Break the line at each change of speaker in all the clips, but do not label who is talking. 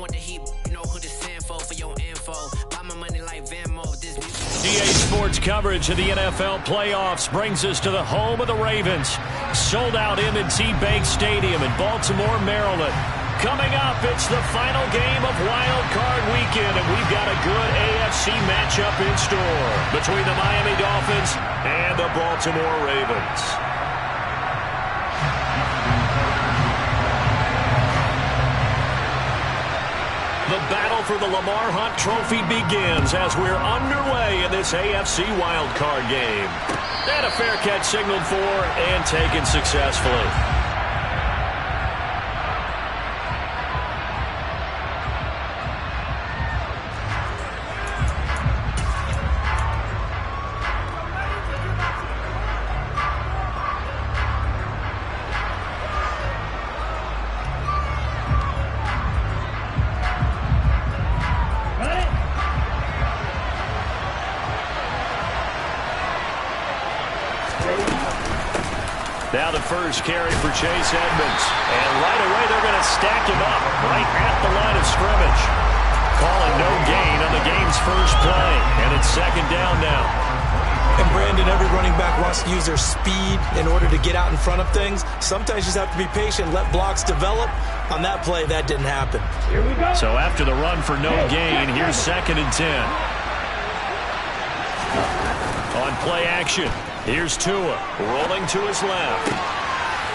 want the heat, you know who to send for your info. Buy my money like Venmo. This
EA Sports coverage of the NFL playoffs brings us to the home of the Ravens. Sold out M&T Bank Stadium in Baltimore, Maryland. Coming up, it's the final game of Wild Card Weekend, and we've got a good AFC matchup in store between the Miami Dolphins and the Baltimore Ravens. The battle for the Lamar Hunt Trophy begins as we're underway in this AFC wildcard game. And a fair catch signaled for and taken successfully. Now the first carry for Chase Edmonds. And right away they're going to stack him up right at the line of scrimmage. Calling no gain on the game's first play. And it's second down now.
And Brandon, every running back wants to use their speed in order to get out in front of things. Sometimes you just have to be patient, let blocks develop. On that play, that didn't happen.
Here we go. So after the run for no gain, here's 2nd and 10. On play action. Here's Tua, rolling to his left.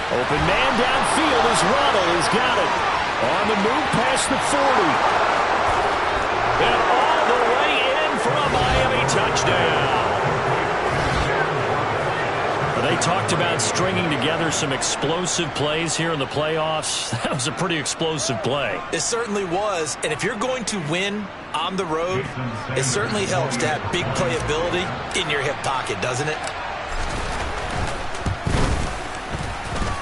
Open man downfield as Waddle has got it. On the move past the 40. And all the way in for a Miami touchdown. They talked about stringing together some explosive plays here in the playoffs. That was a pretty explosive play.
It certainly was. And if you're going to win on the road, it certainly helps to have big playability in your hip pocket, doesn't it?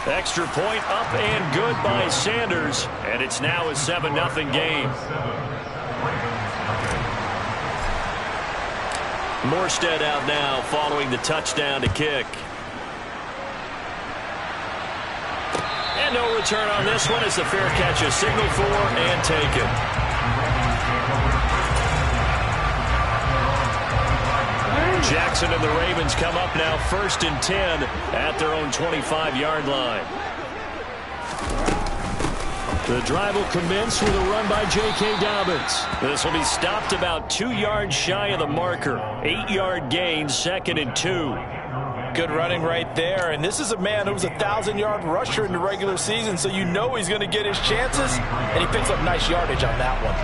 Extra point up and good by Sanders, and it's now a 7-0 game. Morstead out now following the touchdown to kick. And no return on this one as the fair catch is signaled for and taken. Jackson and the Ravens come up now 1st and 10 at their own 25-yard line. The drive will commence with a run by J.K. Dobbins. This will be stopped about 2 yards shy of the marker. 8-yard gain, 2nd and 2.
Good running right there. And this is a man who was a 1,000-yard rusher in the regular season, so you know he's going to get his chances. And he picks up nice yardage on that one.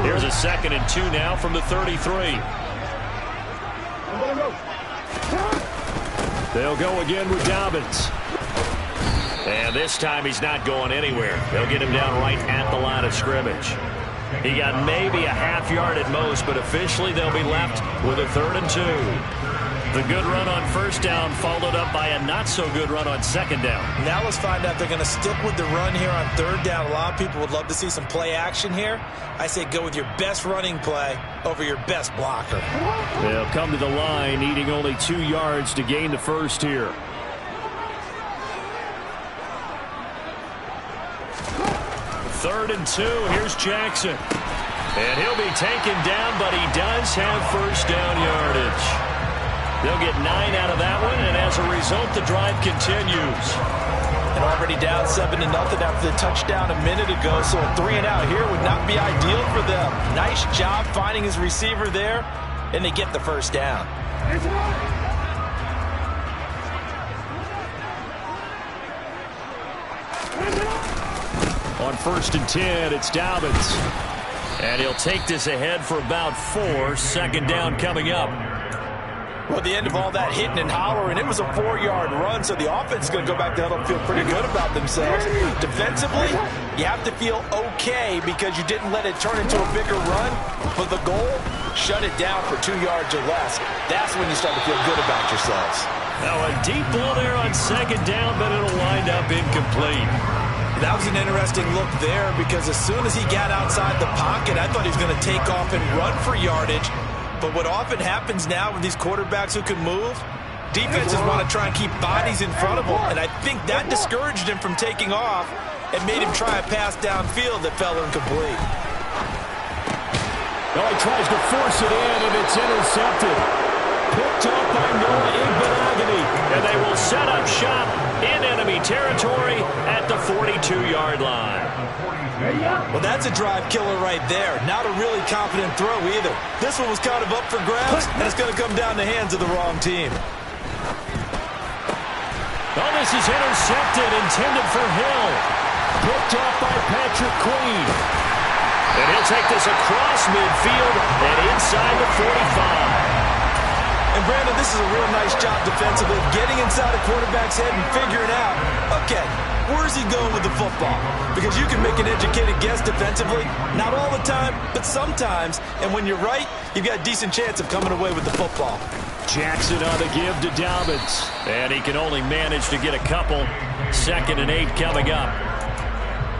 Here's a 2nd and 2 now from the 33. They'll go again with Dobbins. And this time he's not going anywhere. They'll get him down right at the line of scrimmage. He got maybe a half yard at most, but officially they'll be left with a 3rd and 2. The good run on 1st down followed up by a not-so-good run on 2nd down. Now let's find out if they're going to stick with the run here on 3rd down. A lot of people would love to see some play action here. I say go with your best running play over your best blocker. They'll come to the line, needing only 2 yards to gain the first here. Third and 2. Here's Jackson. And he'll be taken down, but he does have 1st down yardage. They'll get 9 out of that one, and as a result, the drive continues.
And already down 7-0 after the touchdown a minute ago, so a 3 and out here would not be ideal for them. Nice job finding his receiver there, and they get the 1st down.
On 1st and 10, it's Dobbins. And he'll take this ahead for about 4. 2nd down coming up.
Well, at the end of all that hitting and hollering, it was a 4-yard run, so the offense is going to go back to huddle and feel pretty good about themselves. Defensively, you have to feel okay because you didn't let it turn into a bigger run. But the goal, shut it down for 2 yards or less. That's when you start to feel good about yourselves.
Now a deep ball there on 2nd down, but it'll wind up incomplete.
That was an interesting look there because as soon as he got outside the pocket, I thought he was going to take off and run for yardage. But what often happens now with these quarterbacks who can move, defenses want to try and keep bodies in front of them, and I think that discouraged him from taking off. and made him try a pass downfield that fell incomplete.
Well, he tries to force it in, and it's intercepted. Picked up by Noah Igbenogany.
And they will set up shop in enemy territory at the 42-yard line.
Well, that's a drive killer right there. Not a really confident throw either. This one was kind of up for grabs, and it's going to come down the hands of the wrong team.
Oh, this is intercepted, intended for Hill.
Picked off by Patrick Queen.
And he'll take this across midfield and inside the 45.
And Brandon, this is a real nice job defensively, getting inside a quarterback's head and figuring out, okay, where's he going with the football? Because you can make an educated guess defensively, not all the time, but sometimes. And when you're right, you've got a decent chance of coming away with the football.
Jackson on the give to Dobbins.
And he can only manage to get a couple. 2nd and 8 coming up.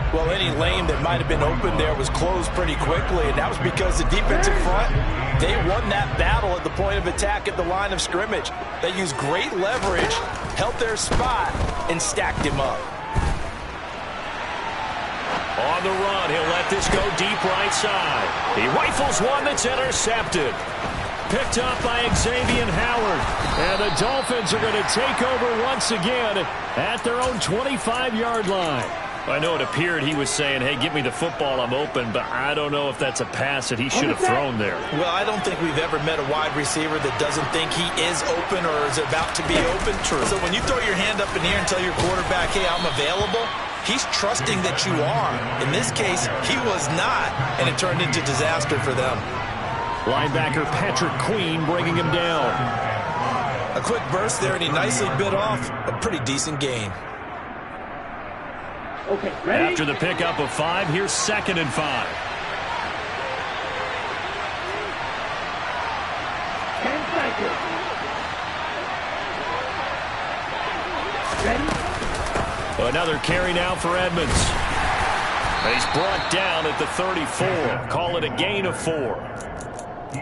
Well, any lane that might have been open there was closed pretty quickly, and that was because the defensive front, they won that battle at the point of attack at the line of scrimmage. They used great leverage, held their spot, and stacked him up.
On the run, he'll let this go deep right side. He rifles one that's intercepted.
Picked up by Xavier Howard. And the Dolphins are going to take over once again at their own 25-yard line.
I know it appeared he was saying, hey, give me the football, I'm open, but I don't know if that's a pass that he should have thrown there.
Well, I don't think we've ever met a wide receiver that doesn't think he is open or is about to be open. True. So when you throw your hand up in the air and tell your quarterback, hey, I'm available, he's trusting that you are. In this case, he was not, and it turned into disaster for them.
Linebacker Patrick Queen bringing him down.
A quick burst there, and he nicely bit off a pretty decent gain.
Okay, ready?
After the pickup of 5, here's 2nd and 5.
10 seconds. Ready?
Another carry now for Edmonds. He's brought down at the 34. Call it a gain of 4.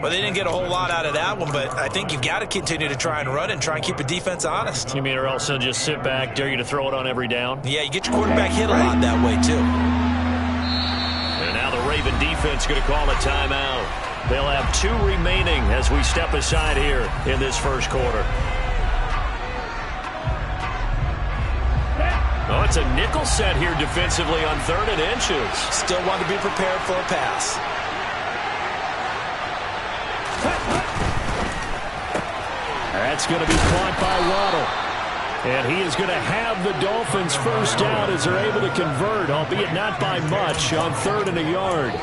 Well, they didn't get a whole lot out of that one, but I think you've got to continue to try and run and try and keep a defense honest.
You mean or else they'll just sit back, dare you to throw it on every down?
Yeah, you get your quarterback hit a lot that way, too.
And now the Raven defense going to call a timeout. They'll have 2 remaining as we step aside here in this first quarter. Oh, it's a nickel set here defensively on 3rd and inches.
Still want to be prepared for a pass.
That's going to be caught by Waddle. And he is going to have the Dolphins first down as they're able to convert, albeit not by much, on 3rd and a yard.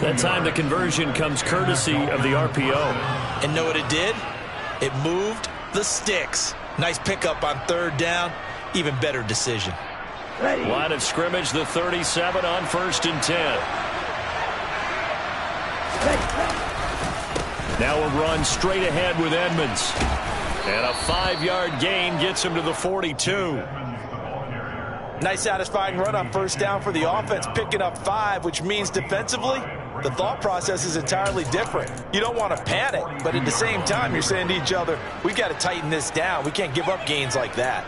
That time the conversion comes courtesy of the RPO.
And know what it did? It moved the sticks. Nice pickup on 3rd down. Even better decision.
Line of scrimmage, the 37 on 1st and 10. Now a run straight ahead with Edmonds. And a 5-yard gain gets him to the 42.
Nice satisfying run on 1st down for the offense, picking up 5, which means defensively, the thought process is entirely different. You don't want to panic, but at the same time, you're saying to each other, we've got to tighten this down. We can't give up gains like that.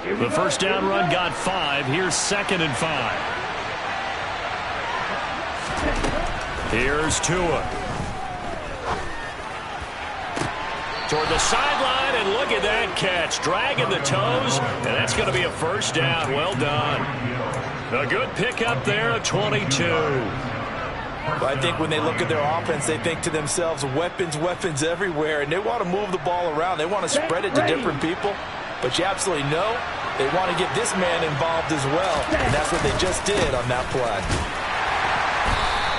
The 1st down run got 5. Here's 2nd and 5. Here's Tua. Toward the sideline, and look at that catch. Dragging the toes, and that's going to be a 1st down. Well done. A good pickup there at 22.
Well, I think when they look at their offense, they think to themselves, weapons, weapons everywhere, and they want to move the ball around. They want to spread it to different people, but you absolutely know they want to get this man involved as well, and that's what they just did on that play.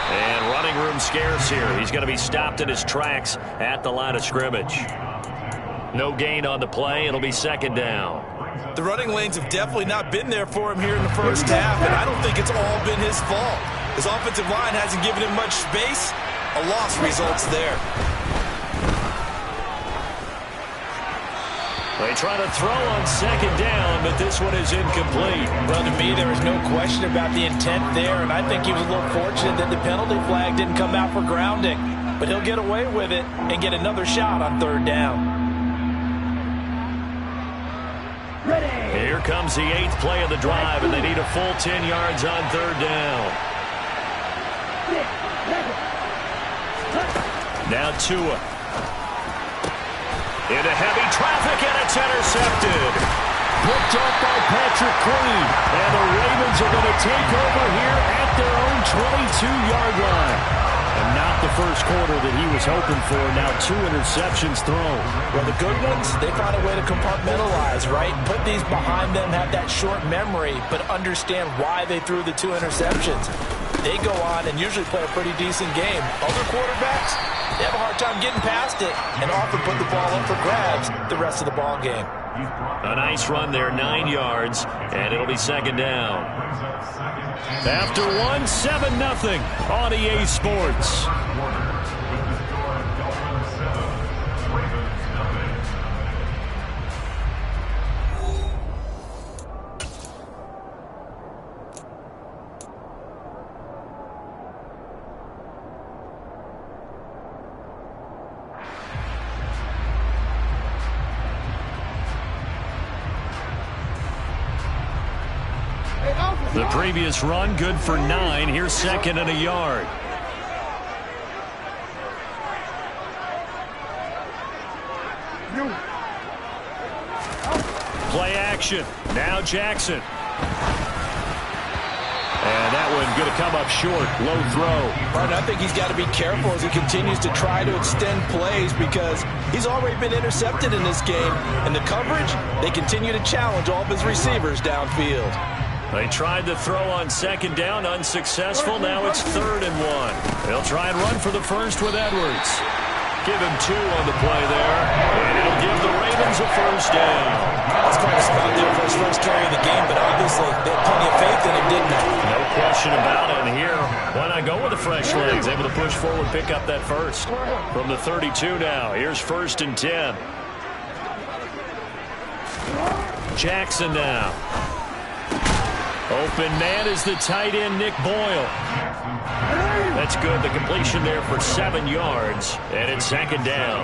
And running room scarce here. He's going to be stopped in his tracks at the line of scrimmage. No gain on the play. It'll be 2nd down.
The running lanes have definitely not been there for him here in the first half, and I don't think it's all been his fault. His offensive line hasn't given him much space. A loss results there.
They try to throw on 2nd down, but this one is incomplete.
Well, to me, there was no question about the intent there, and I think he was a little fortunate that the penalty flag didn't come out for grounding. But he'll get away with it and get another shot on 3rd down.
Ready.
Here Here comes the 8th play of the drive, and they need a full 10 yards on 3rd down. Now Tua. Into heavy traffic, and it's intercepted. Picked up by Patrick Queen. And the Ravens are going to take over here at their own 22-yard line. And not the first quarter that he was hoping for. Now 2 interceptions thrown.
Well, the good ones, they find a way to compartmentalize, right? Put these behind them, have that short memory, but understand why they threw the 2 interceptions. They go on and usually play a pretty decent game. Other quarterbacks, they have a hard time getting past it and often put the ball up for grabs the rest of the ball game.
A nice run there, 9 yards, and it'll be 2nd down. After 1, 7-0 on EA Sports. The previous run, good for 9. Here's 2nd and a yard. Play action. Now Jackson. And that one going to come up short. Low throw.
Right, I think he's got to be careful as he continues to try to extend plays because he's already been intercepted in this game. And the coverage, they continue to challenge all of his receivers downfield.
They tried to throw on 2nd down, unsuccessful. Now it's 3rd and 1. They'll try and run for the first with Edwards. Give him 2 on the play there, and it'll give the Ravens a 1st down.
That's quite a spot there for his first carry of the game, but obviously they had plenty of faith in him, didn't they?
No question about it. And here, why not go with the fresh legs? Able to push forward, pick up that first. From the 32 now, here's 1st and 10. Jackson now. Open man is the tight end, Nick Boyle. That's good. The completion there for 7 yards. And it's 2nd down.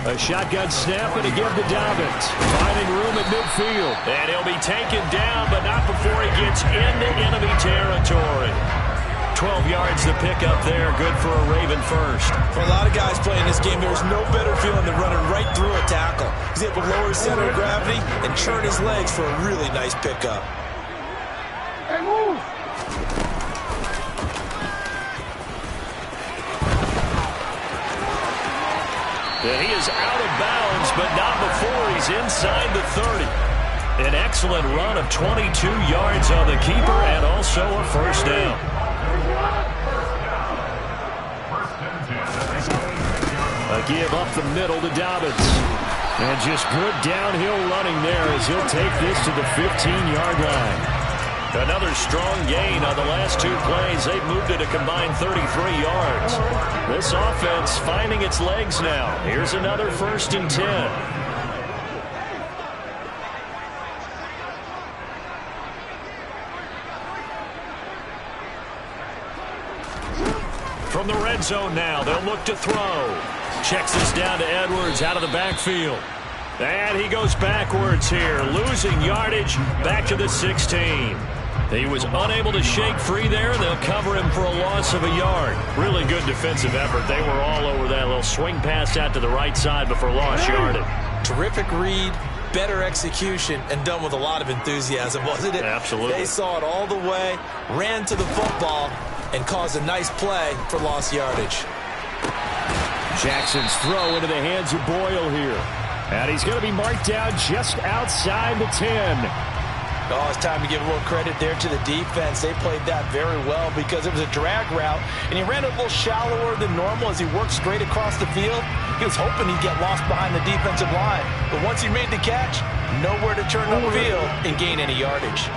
A shotgun snap and again to Dobbins. Finding room at midfield. And he'll be taken down, but not before he gets into enemy territory. 12 yards to pick up there. Good for a Raven first.
For a lot of guys playing this game, there's no better feeling than running right through a tackle. He's able to lower his center of gravity and churn his legs for a really nice pickup.
Hey, move!
And he is out of bounds, but not before he's inside the 30. An excellent run of 22 yards on the keeper and also a 1st down. A give up the middle to Dobbins. And just good downhill running there as he'll take this to the 15-yard line. Another strong gain on the last 2 plays. They've moved it a combined 33 yards. This offense finding its legs now. Here's another 1st and 10. From the red zone now, they'll look to throw. Checks this down to Edwards out of the backfield. And he goes backwards here, losing yardage back to the 16. He was unable to shake free there. They'll cover him for a loss of a yard. Really good defensive effort. They were all over that little swing pass out to the right side before lost yardage.
Terrific read, better execution, and done with a lot of enthusiasm, wasn't it?
Absolutely.
They saw it all the way, ran to the football, and caused a nice play for lost yardage.
Jackson's throw into the hands of Boyle here. And he's going to be marked down just outside the 10.
Oh, it's time to give a little credit there to the defense. They played that very well because it was a drag route, and he ran a little shallower than normal as he worked straight across the field. He was hoping he'd get lost behind the defensive line. But once he made the catch, nowhere to turn upfield and gain any yardage.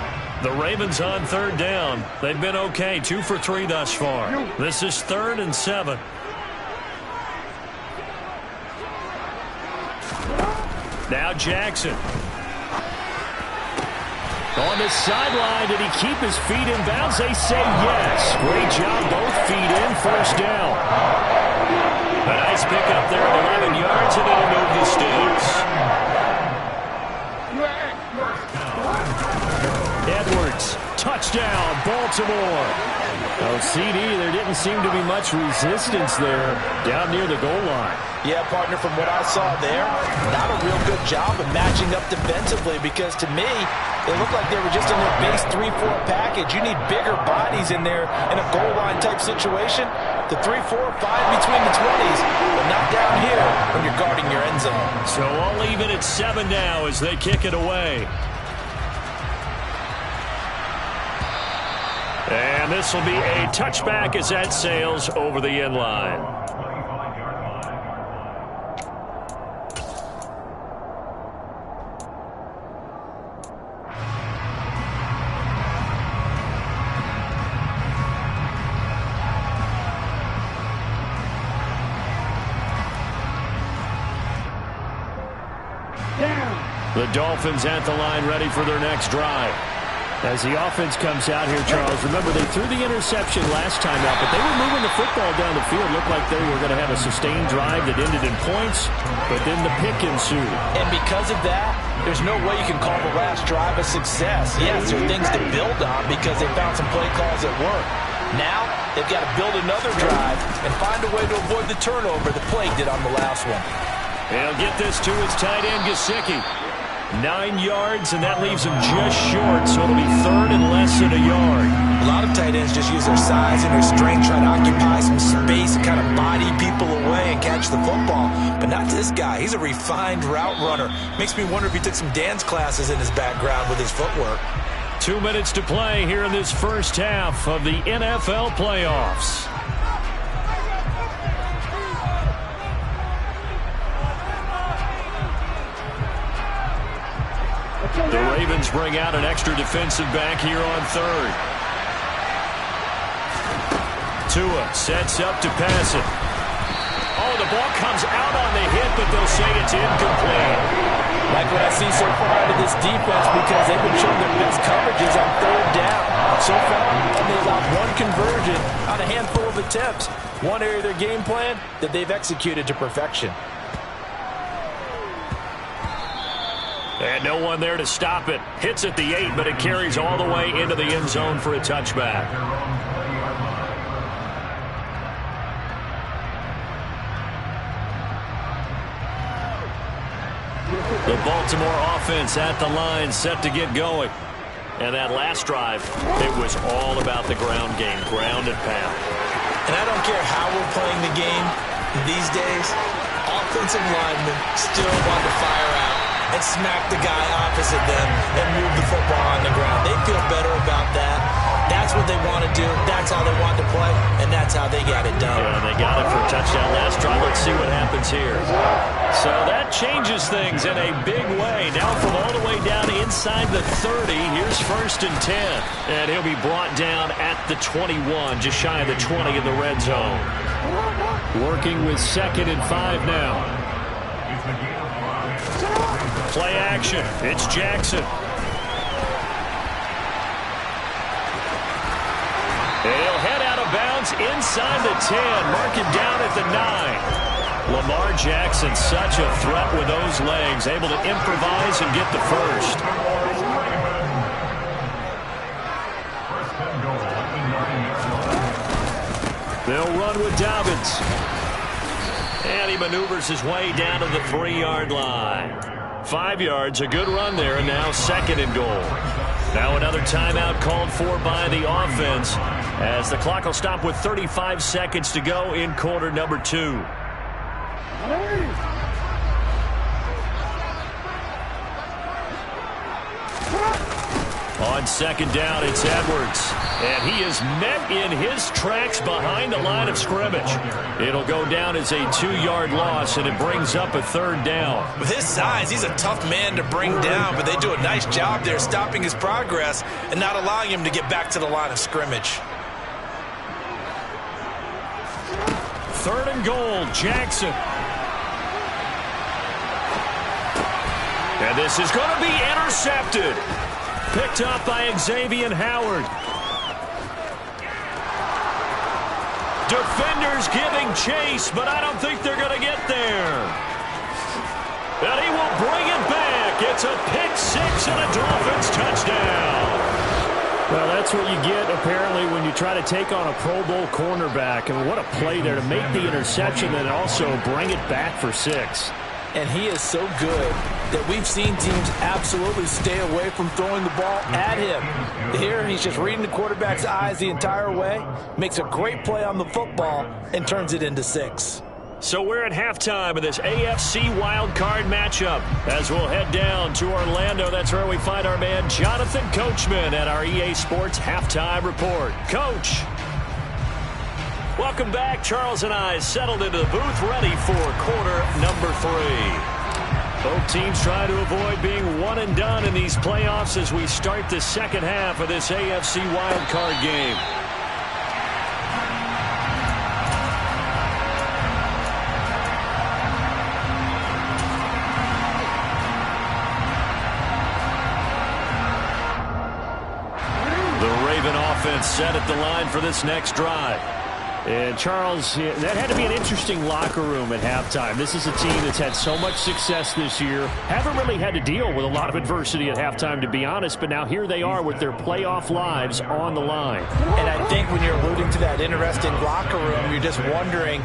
The Ravens on 3rd down. They've been okay, 2 for 3 thus far. This is 3rd and 7. Now Jackson. On the sideline, did he keep his feet in bounds? They say yes. Great job, both feet in, 1st down. A nice pickup there at 11 yards, and it'll move the sticks.
Touchdown, Baltimore. Oh, CD, there didn't seem to be much resistance there down near the goal line.
Yeah, partner, from what I saw there, not a real good job of matching up defensively, because to me, it looked like they were just in their base 3-4 package. You need bigger bodies in there in a goal line type situation. The 3-4, fine between the 20s, but not down here when you're guarding your end zone.
So all even at 7 now as they kick it away. And this will be a touchback as that sails over the end line. The Dolphins at the line, ready for their next drive. As the offense comes out here, Charles, remember they threw the interception last time out, but they were moving the football down the field. Looked like they were going to have a sustained drive that ended in points, but then the pick ensued.
And because of that, there's no way you can call the last drive a success. Yes, there are things to build on because they found some play calls that work. Now, they've got to build another drive and find a way to avoid the turnover the play did on the last one.
He'll get this to his tight end, Gesicki. 9 yards, and that leaves him just short, so it'll be third and less than a yard.
A lot of tight ends just use their size and their strength, try to occupy some space and kind of body people away and catch the football. But not this guy. He's a refined route runner. Makes me wonder if he took some dance classes in his background with his footwork.
2 minutes to play here in this first half of the NFL playoffs. The Ravens bring out an extra defensive back here on third. Tua sets up to pass it. Oh, the ball comes out on the hit, but they'll say it's incomplete.
Like what I see so far out of this defense, because they've been showing their best coverages on third down. So far, they allowed one conversion on a handful of attempts. One area of their game plan that they've executed to perfection.
And no one there to stop it. Hits at the 8, but it carries all the way into the end zone for a touchback. The Baltimore offense at the line, set to get going. And that last drive, it was all about the ground game, ground and pound.
And I don't care how we're playing the game these days, offensive linemen still want to fire out and smack the guy opposite them and move the football on the ground. They feel better about that. That's what they want to do. That's how they want to play, and that's how they got it done.
Yeah, they got it for a touchdown last drive. Let's see what happens here. So that changes things in a big way. Now from all the way down inside the 30, here's 1st and 10. And he'll be brought down at the 21, just shy of the 20 in the red zone. Working with 2nd and 5 now. Play action. It's Jackson. He'll head out of bounds inside the 10. Mark it down at the 9. Lamar Jackson, such a threat with those legs. Able to improvise and get the first. They'll run with Dobbins. And he maneuvers his way down to the 3-yard line. 5 yards, a good run there, and now 2nd and goal. Now another timeout called for by the offense as the clock will stop with 35 seconds to go in quarter number 2. On 2nd down, it's Edwards. And he is met in his tracks behind the line of scrimmage. It'll go down as a 2-yard loss, and it brings up a 3rd down.
With his size, he's a tough man to bring down, but they do a nice job there stopping his progress and not allowing him to get back to the line of scrimmage.
3rd and goal, Jackson. And this is going to be intercepted. Picked up by Xavier Howard. Defenders giving chase, but I don't think they're going to get there. And he will bring it back. It's a pick 6 and a Dolphins touchdown. Well, that's what you get, apparently, when you try to take on a Pro Bowl cornerback. And what a play there to make the interception and also bring it back for 6.
And he is so good that we've seen teams absolutely stay away from throwing the ball at him. Here, he's just reading the quarterback's eyes the entire way, makes a great play on the football, and turns it into 6.
So we're at halftime of this AFC wildcard matchup. As we'll head down to Orlando, that's where we find our man Jonathan Coachman at our EA Sports Halftime Report. Coach. Welcome back. Charles and I settled into the booth ready for quarter number 3. Both teams trying to avoid being one and done in these playoffs as we start the second half of this AFC wildcard game. Offense set at the line for this next drive. And Charles, that had to be an interesting locker room at halftime. This is a team that's had so much success this year. Haven't really had to deal with a lot of adversity at halftime, to be honest, but now here they are with their playoff lives on the line.
And I think when you're alluding to that interesting locker room, you're just wondering,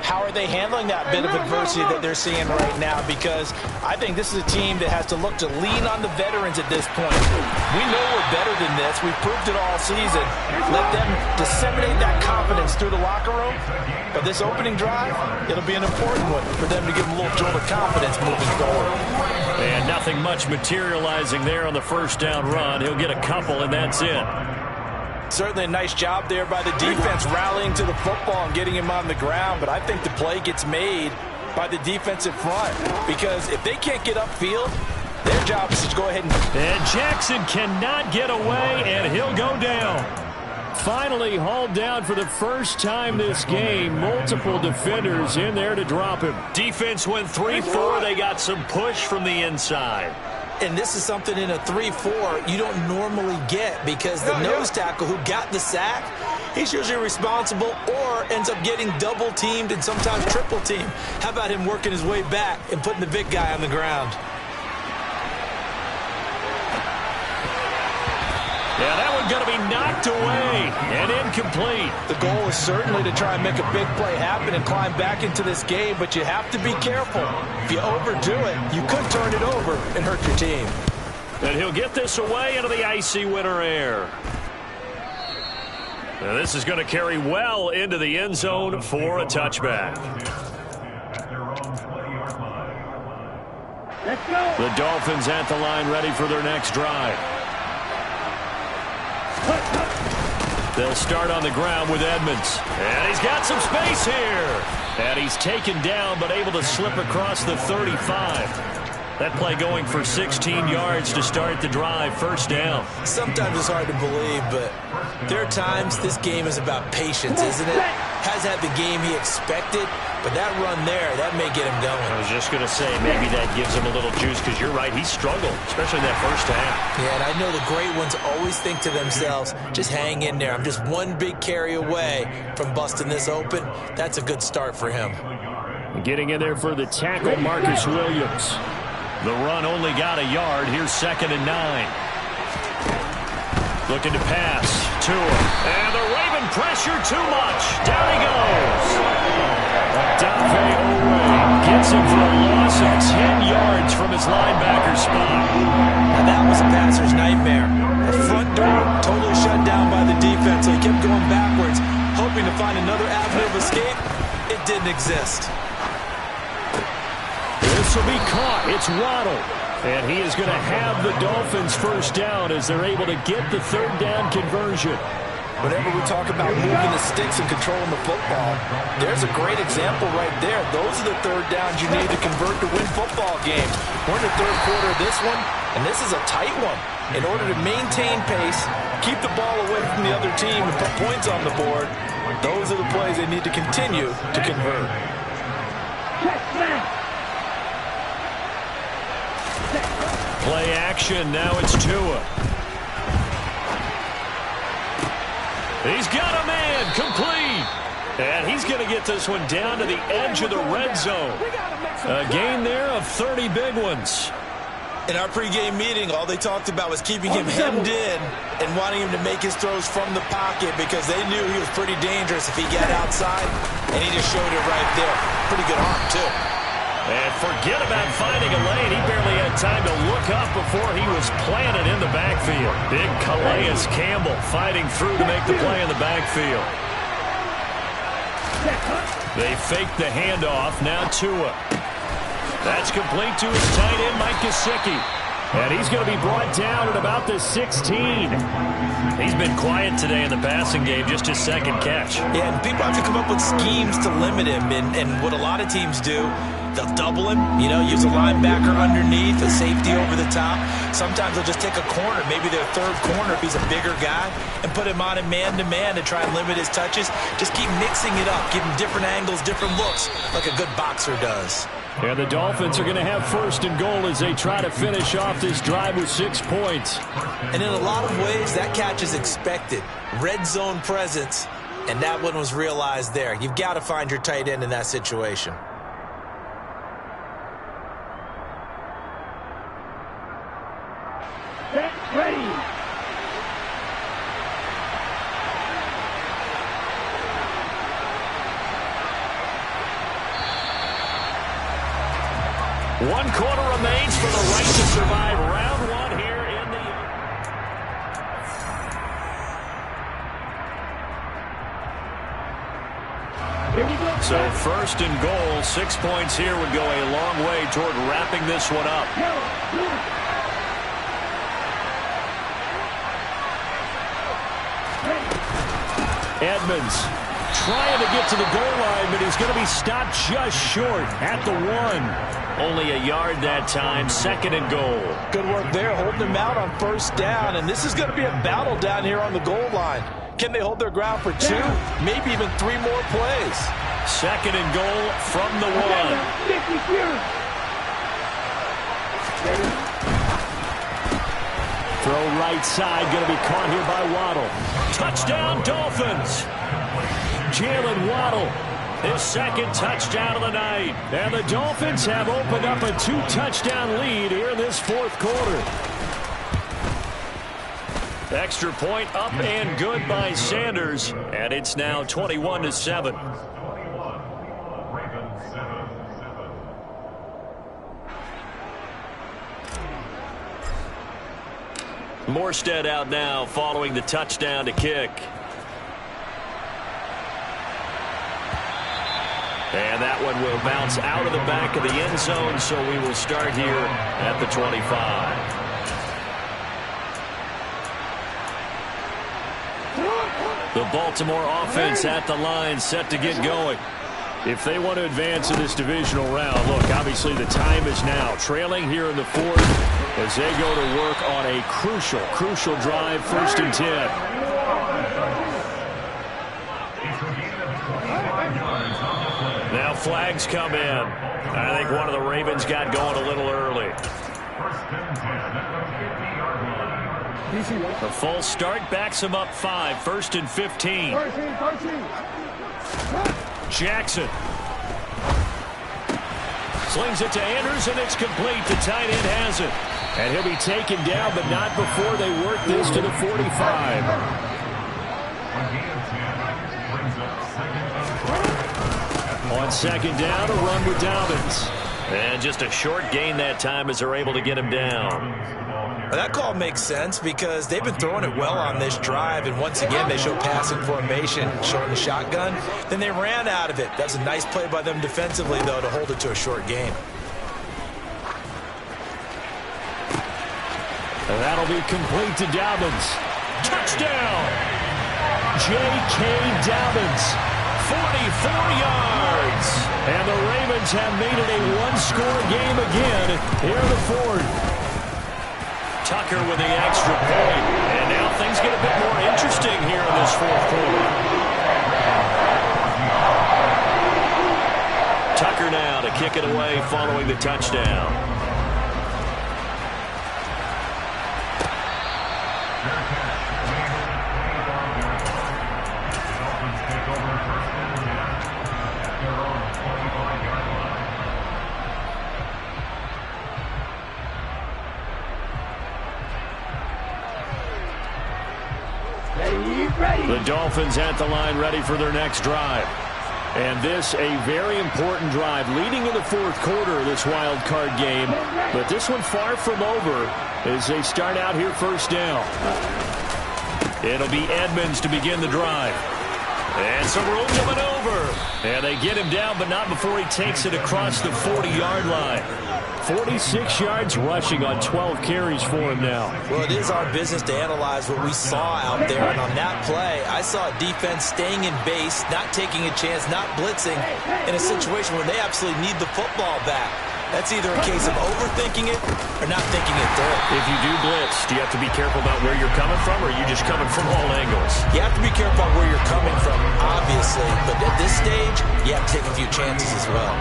how are they handling that bit of adversity that they're seeing right now? Because I think this is a team that has to look to lean on the veterans at this point. We know we're better than this. We've proved it all season. Let them disseminate that confidence through the locker room. But this opening drive, it'll be an important one for them to give them a little jolt of confidence moving forward.
And nothing much materializing there on the first down run. He'll get a couple, and that's it.
Certainly a nice job there by the defense rallying to the football and getting him on the ground, but I think the play gets made by the defensive front because if they can't get upfield, their job is to go ahead
and Jackson cannot get away, and he'll go down. Finally hauled down for the first time this game. Multiple defenders in there to drop him. Defense went 3-4. They got some push from the inside.
And this is something in a 3-4 you don't normally get because the nose tackle who got the sack, he's usually responsible or ends up getting double-teamed and sometimes triple-teamed. How about him working his way back and putting the big guy on the ground?
Yeah, that one's going to be knocked away and incomplete.
The goal is certainly to try and make a big play happen and climb back into this game, but you have to be careful. If you overdo it, you could turn it over and hurt your team.
And he'll get this away into the icy winter air. Now this is going to carry well into the end zone for a touchback.
Let's go.
The Dolphins at the line ready for their next drive. They'll start on the ground with Edmonds. And he's got some space here. And he's taken down but able to slip across the 35. That play going for 16 yards to start the drive. First down.
Sometimes it's hard to believe, but there are times this game is about patience, isn't it? Has had the game he expected, but that run there, that may get him going.
I was just going to say, maybe that gives him a little juice because you're right, he struggled, especially in that first half.
Yeah, and I know the great ones always think to themselves, just hang in there. I'm just one big carry away from busting this open. That's a good start for him.
Getting in there for the tackle, Marcus Williams. The run only got a yard. Here's 2nd and 9. Looking to pass. Tua. And the Raven pressure too much. Down he goes. Gets him for a loss of 10 yards from his linebacker spot.
And that was a passer's nightmare. The front door totally shut down by the defense, so he kept going backwards, hoping to find another avenue of escape. It didn't exist.
This will be caught. It's Waddle. And he is going to have the Dolphins first down as they're able to get the third down conversion.
Whenever we talk about moving the sticks and controlling the football, there's a great example right there. Those are the third downs you need to convert to win football games. We're in the third quarter of this one, and this is a tight one. In order to maintain pace, keep the ball away from the other team, and put points on the board, those are the plays they need to continue to convert.
Play action. Now it's Tua. He's got a man. Complete. And he's going to get this one down to the edge of the red zone. A gain there of 30 big ones.
In our pregame meeting, all they talked about was keeping him hemmed in and wanting him to make his throws from the pocket because they knew he was pretty dangerous if he got outside, and he just showed it right there. Pretty good arm, too.
And forget about finding a lane. He barely had time to look up before he was planted in the backfield. Big Calais Campbell fighting through to make the play in the backfield. They fake the handoff. Now Tua. That's complete to his tight end, Mike Gesicki. And he's going to be brought down at about the 16. He's been quiet today in the passing game, just his second catch.
Yeah, and people have to come up with schemes to limit him. And what a lot of teams do, they'll double him, use a linebacker underneath, a safety over the top. Sometimes they'll just take a corner, maybe their third corner if he's a bigger guy, and put him on a man-to-man to try and limit his touches. Just keep mixing it up, give him different angles, different looks, like a good boxer does.
And the Dolphins are going to have first and goal as they try to finish off this drive with 6 points.
And in a lot of ways, that catch is expected. Red zone presence, and that one was realized there. You've got to find your tight end in that situation.
Get ready.
One quarter remains for the right to survive round one here in the...
Here we go.
So first and goal, 6 points here would go a long way toward wrapping this one up. Edmonds trying to get to the goal line, but he's going to be stopped just short at the 1. Only a yard that time, second and goal.
Good work there, holding them out on first down, and this is going to be a battle down here on the goal line. Can they hold their ground for 2, maybe even 3 more plays?
Second and goal from the 1. Throw right side, going to be caught here by Waddle. Touchdown, Dolphins! Jalen Waddle, his second touchdown of the night. And the Dolphins have opened up a 2-touchdown lead here in this fourth quarter. Extra point up and good by Sanders. And it's now 21-7. Morstead out now following the touchdown to kick. And that one will bounce out of the back of the end zone, so we will start here at the 25. The Baltimore offense at the line, set to get going. If they want to advance in this divisional round, look, obviously the time is now. Trailing here in the fourth as they go to work on a crucial drive, first and 10. Now flags come in. I think one of the Ravens got going a little early. A false start backs him up 5, first and 15. Jackson slings it to Andrews, and it's complete. The tight end has it. And he'll be taken down, but not before they work this to the 45. On second down, a run with Dobbins. And just a short gain that time as they're able to get him down.
That call makes sense because they've been throwing it well on this drive, and once again they show passing formation, showing the shotgun. Then they ran out of it. That's a nice play by them defensively, though, to hold it to a short gain.
And that'll be complete to Dobbins. Touchdown! J.K. Dobbins, 44 yards. And the Ravens have made it a one-score game again here in the fourth. Tucker with the extra point. And now things get a bit more interesting here in this fourth quarter. Tucker now to kick it away following the touchdown. Dolphins at the line ready for their next drive. And this a very important drive leading in the fourth quarter of this wild card game. But this one far from over as they start out here first down. It'll be Edmonds to begin the drive. And some room to maneuver. And they get him down, but not before he takes it across the 40-yard line. 46 yards rushing on 12 carries for him now.
Well, it is our business to analyze what we saw out there. And on that play, I saw a defense staying in base, not taking a chance, not blitzing in a situation where they absolutely need the football back. That's either a case of overthinking it or not thinking it through.
If you do blitz, do you have to be careful about where you're coming from, or are you just coming from all angles?
You have to be careful about where you're coming from, obviously. But at this stage, you have to take a few chances as well.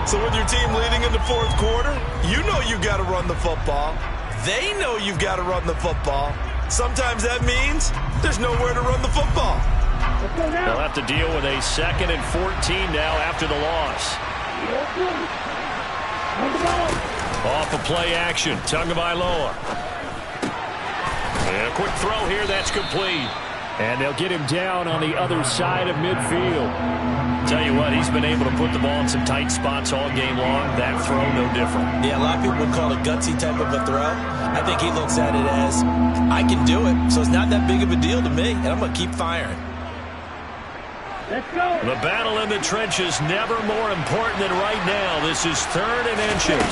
So with your team leading in the fourth quarter, you know you've got to run the football. They know you've got to run the football. Sometimes that means there's nowhere to run the football.
They'll have to deal with a 2nd and 14 now after the loss. Off of play action, Tagovailoa. And a quick throw here, that's complete. And they'll get him down on the other side of midfield. Tell you what, he's been able to put the ball in some tight spots all game long. That throw, no different.
Yeah, a lot of people would call it a gutsy type of a throw. I think he looks at it as, I can do it, so it's not that big of a deal to me, and I'm going to keep firing.
Let's go.
The battle in the trenches never more important than right now. This is 3rd and inches.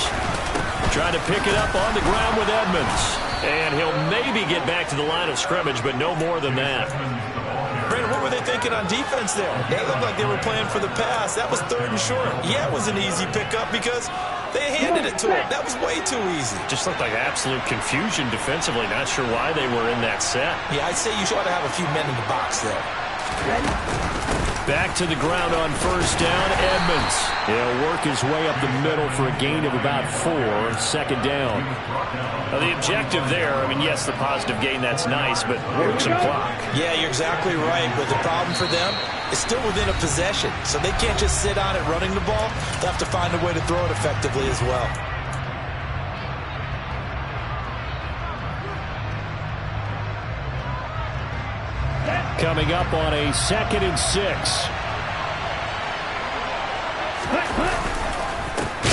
Trying to pick it up on the ground with Edmonds. And he'll maybe get back to the line of scrimmage, but no more than that.
Brandon, what were they thinking on defense there? They looked like they were playing for the pass. That was 3rd and short. Yeah, it was an easy pickup because they handed it to him. That was way too easy.
Just looked like absolute confusion defensively. Not sure why they were in that set.
Yeah, I'd say you ought to have a few men in the box there.
Back to the ground on first down, Edmonds. He'll work his way up the middle for a gain of about 4, 2nd down. Now the objective there, I mean, yes, the positive gain, that's nice, but work some clock.
Yeah, you're exactly right, but the problem for them is still within a possession, so they can't just sit on it running the ball. They have to find a way to throw it effectively as well.
Coming up on a 2nd and 6.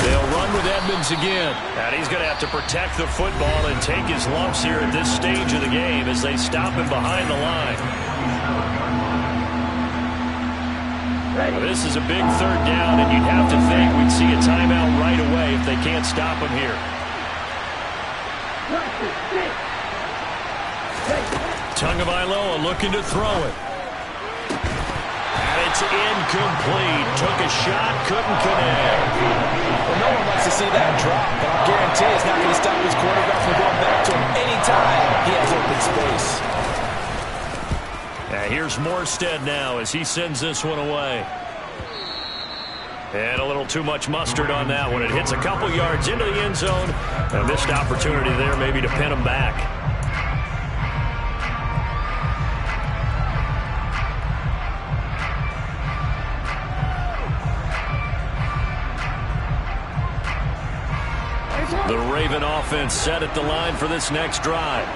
They'll run with Edmonds again. And he's going to have to protect the football and take his lumps here at this stage of the game as they stop him behind the line. Well, this is a big 3rd down, and you'd have to think we'd see a timeout right away if they can't stop him here. Tagovailoa looking to throw it. And it's incomplete. Took a shot, couldn't connect.
Well, no one wants to see that drop, but I guarantee it's not going to stop his quarterback from going back to him anytime he has open space.
And here's Morstead now as he sends this one away. And a little too much mustard on that one. It hits a couple yards into the end zone. A missed opportunity there maybe to pin him back. The Raven offense set at the line for this next drive.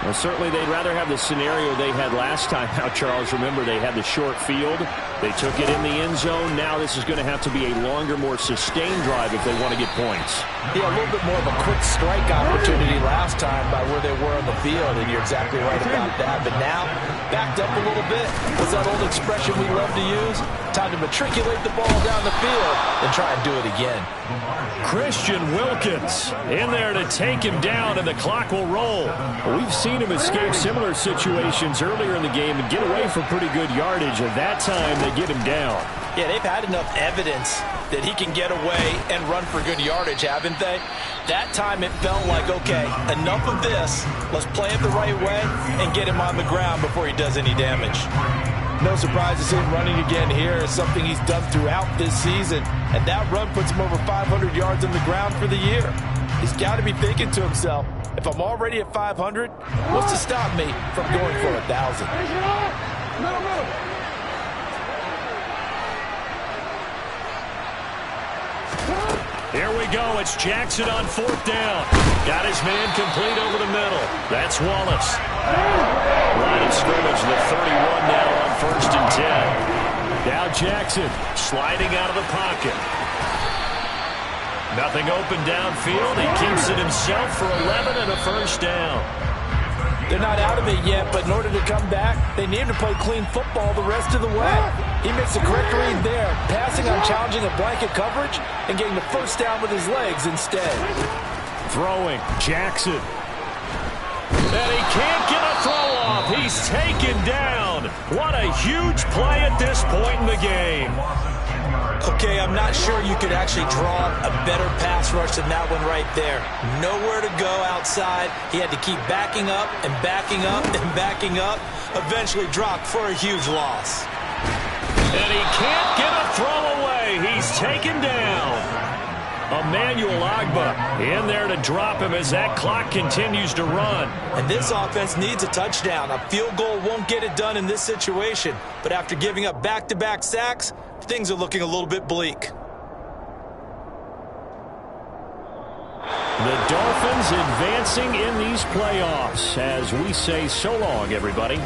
Well, certainly they'd rather have the scenario they had last time out, Charles. Remember, they had the short field. They took it in the end zone. Now this is going to have to be a longer, more sustained drive if they want to get points.
Yeah, a little bit more of a quick strike opportunity last time by where they were on the field, and you're exactly right about that. But now, backed up a little bit. What's that old expression we love to use? Time to matriculate the ball down the field and try and do it again.
Christian Wilkins in there to take him down, and the clock will roll. We've seen him escape similar situations earlier in the game and get away from pretty good yardage, and that time they get him down.
Yeah, they've had enough evidence that he can get away and run for good yardage, haven't they? That time it felt like, okay, enough of this. Let's play it the right way and get him on the ground before he does any damage. No surprise to see him running again here. It's something he's done throughout this season. And that run puts him over 500 yards on the ground for the year. He's got to be thinking to himself, if I'm already at 500, what's to stop me from going for 1,000?
Here we go. It's Jackson on 4th down. Got his man complete over the middle. That's Wallace. Line of scrimmage, the 31 now on 1st and 10. Now Jackson sliding out of the pocket. Nothing open downfield. He keeps it himself for 11 and a 1st down.
They're not out of it yet, but in order to come back, they need to play clean football the rest of the way. He makes the correct read there, passing on challenging a blanket coverage and getting the 1st down with his legs instead.
Throwing, Jackson. And he can't get a throw off. He's taken down. What a huge play at this point in the game.
Okay, I'm not sure you could actually draw a better pass rush than that one right there. Nowhere to go outside. He had to keep backing up and backing up and backing up. Eventually dropped for a huge loss.
And he can't get a throw away. He's taken down. Emmanuel Agba in there to drop him as that clock continues to run.
And this offense needs a touchdown. A field goal won't get it done in this situation. But after giving up back-to-back sacks, things are looking a little bit bleak.
The Dolphins advancing in these playoffs as we say so long, everybody.